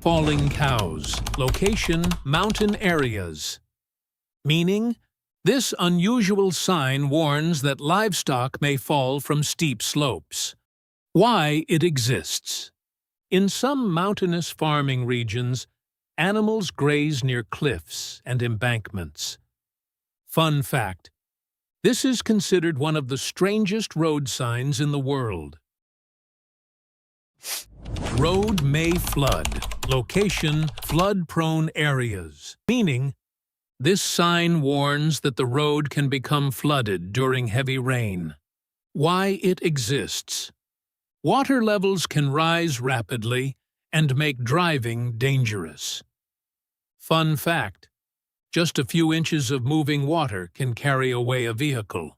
Falling cows. Location, mountain areas. Meaning, this unusual sign warns that livestock may fall from steep slopes. Why it exists. In some mountainous farming regions, animals graze near cliffs and embankments. Fun fact: this is considered one of the strangest road signs in the world. Road may flood. Location, flood-prone areas. Meaning, this sign warns that the road can become flooded during heavy rain. Why it exists. Water levels can rise rapidly and make driving dangerous. Fun fact: just a few inches of moving water can carry away a vehicle.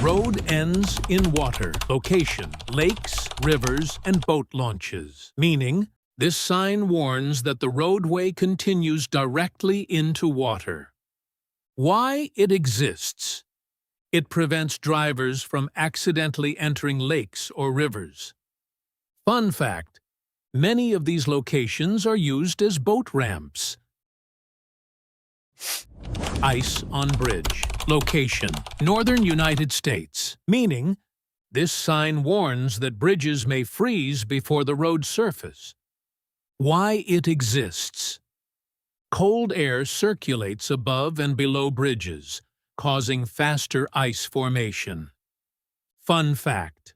Road ends in water. Location, lakes, rivers, and boat launches. Meaning, this sign warns that the roadway continues directly into water. Why it exists. It prevents drivers from accidentally entering lakes or rivers. Fun fact: many of these locations are used as boat ramps. Ice on bridge. Location, northern United States. Meaning, this sign warns that bridges may freeze before the road surface. Why it exists. Cold air circulates above and below bridges, causing faster ice formation. Fun fact: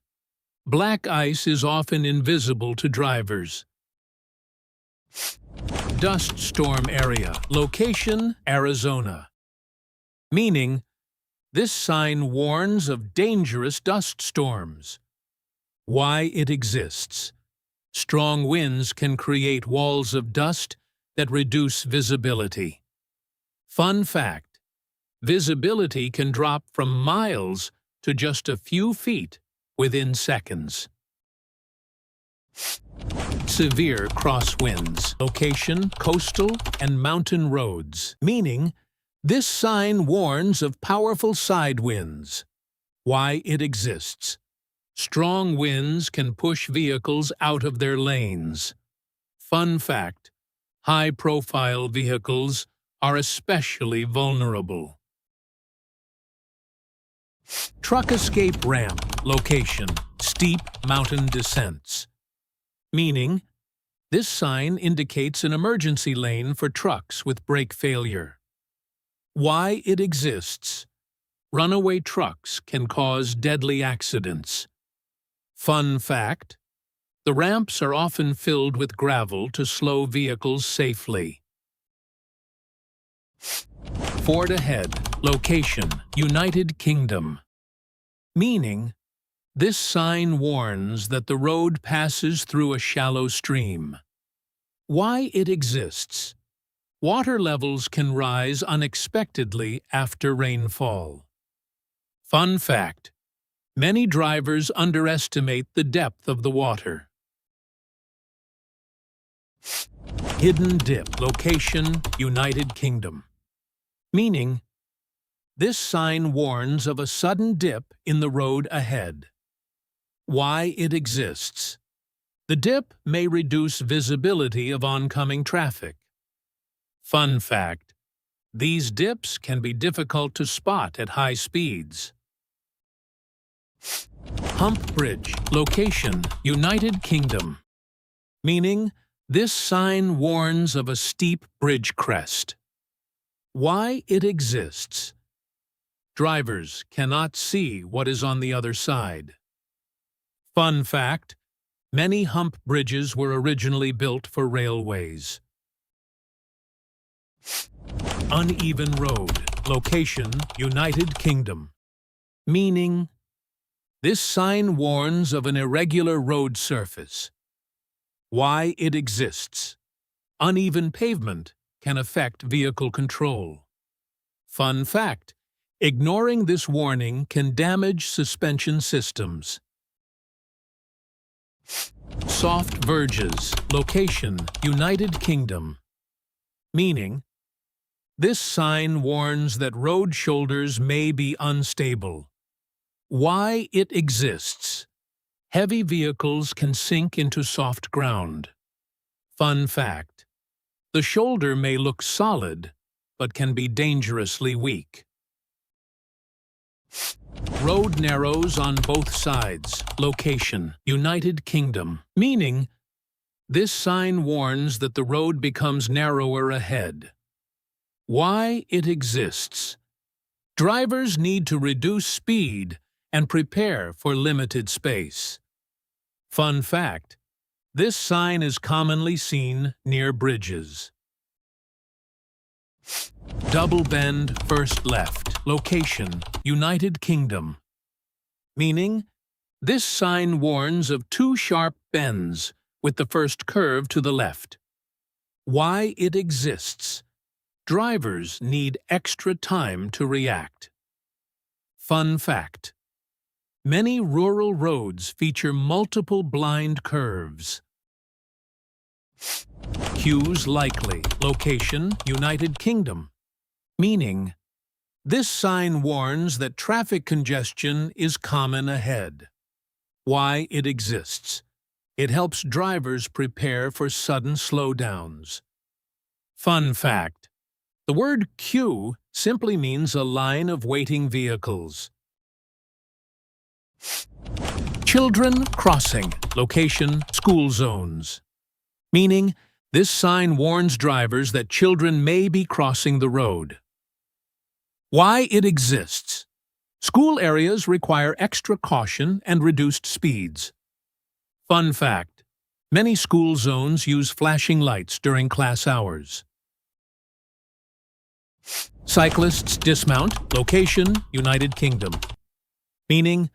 black ice is often invisible to drivers. Dust storm area. Location, Arizona. Meaning, this sign warns of dangerous dust storms. Why it exists. Strong winds can create walls of dust that reduce visibility. Fun fact: visibility can drop from miles to just a few feet within seconds. Severe crosswinds. Location, coastal and mountain roads. Meaning, this sign warns of powerful side winds. Why it exists. Strong winds can push vehicles out of their lanes. Fun fact: high-profile vehicles are especially vulnerable. Truck escape ramp. Location, steep mountain descents. Meaning, this sign indicates an emergency lane for trucks with brake failure. Why it exists. Runaway trucks can cause deadly accidents. Fun fact: the ramps are often filled with gravel to slow vehicles safely. Ford ahead. Location, United Kingdom. Meaning, this sign warns that the road passes through a shallow stream. Why it exists. Water levels can rise unexpectedly after rainfall. Fun fact: many drivers underestimate the depth of the water. Hidden dip. Location, United Kingdom. Meaning, this sign warns of a sudden dip in the road ahead. Why it exists. The dip may reduce visibility of oncoming traffic. Fun fact: these dips can be difficult to spot at high speeds. Hump bridge. Location, United Kingdom. Meaning, this sign warns of a steep bridge crest. Why it exists. Drivers cannot see what is on the other side. Fun fact: many hump bridges were originally built for railways. Uneven road. Location, United Kingdom. Meaning, this sign warns of an irregular road surface. Why it exists. Uneven pavement can affect vehicle control. Fun fact: ignoring this warning can damage suspension systems. Soft verges. Location, United Kingdom. Meaning, this sign warns that road shoulders may be unstable. Why it exists. Heavy vehicles can sink into soft ground. Fun fact: the shoulder may look solid, but can be dangerously weak. Road narrows on both sides. Location: United Kingdom. Meaning, this sign warns that the road becomes narrower ahead. Why it exists: drivers need to reduce speed and prepare for limited space. Fun fact: this sign is commonly seen near bridges. Double bend, first left. Location: United Kingdom. Meaning, this sign warns of two sharp bends, with the first curve to the left. Why it exists: drivers need extra time to react. Fun fact: many rural roads feature multiple blind curves. Cues likely. Location: United Kingdom. Meaning, this sign warns that traffic congestion is common ahead. Why it exists: it helps drivers prepare for sudden slowdowns. Fun fact: the word queue simply means a line of waiting vehicles. Children crossing. Location: school zones. Meaning, this sign warns drivers that children may be crossing the road. Why it exists: school areas require extra caution and reduced speeds. Fun fact: many school zones use flashing lights during class hours. Cyclists dismount. Location: United Kingdom. Meaning,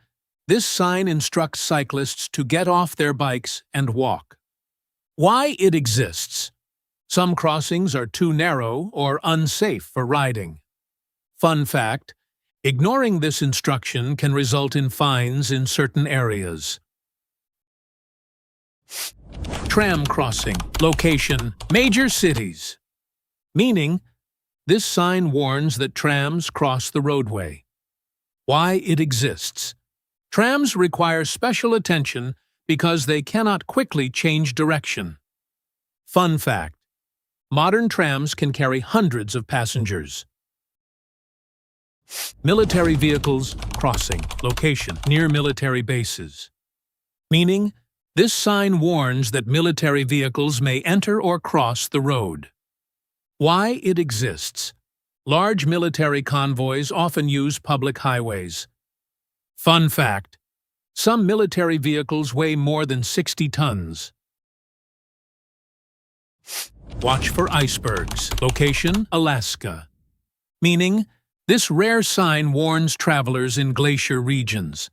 this sign instructs cyclists to get off their bikes and walk. Why it exists: some crossings are too narrow or unsafe for riding. Fun fact: ignoring this instruction can result in fines in certain areas. Tram crossing. Location: major cities. Meaning, this sign warns that trams cross the roadway. Why it exists: trams require special attention because they cannot quickly change direction. Fun fact: modern trams can carry hundreds of passengers. Military vehicles crossing. Location: near military bases. Meaning, this sign warns that military vehicles may enter or cross the road. Why it exists: large military convoys often use public highways. Fun fact: some military vehicles weigh more than 60 tons. Watch for icebergs. Location: Alaska. Meaning, this rare sign warns travelers in glacier regions.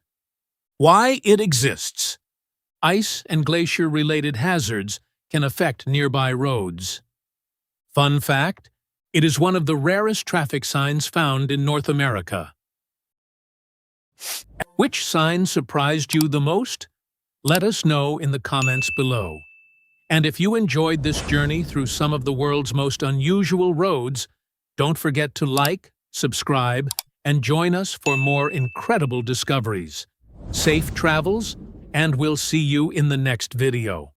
Why it exists: ice and glacier-related hazards can affect nearby roads. Fun fact: it is one of the rarest traffic signs found in North America. Which sign surprised you the most? Let us know in the comments below. And if you enjoyed this journey through some of the world's most unusual roads, don't forget to like, subscribe, and join us for more incredible discoveries. Safe travels, and we'll see you in the next video.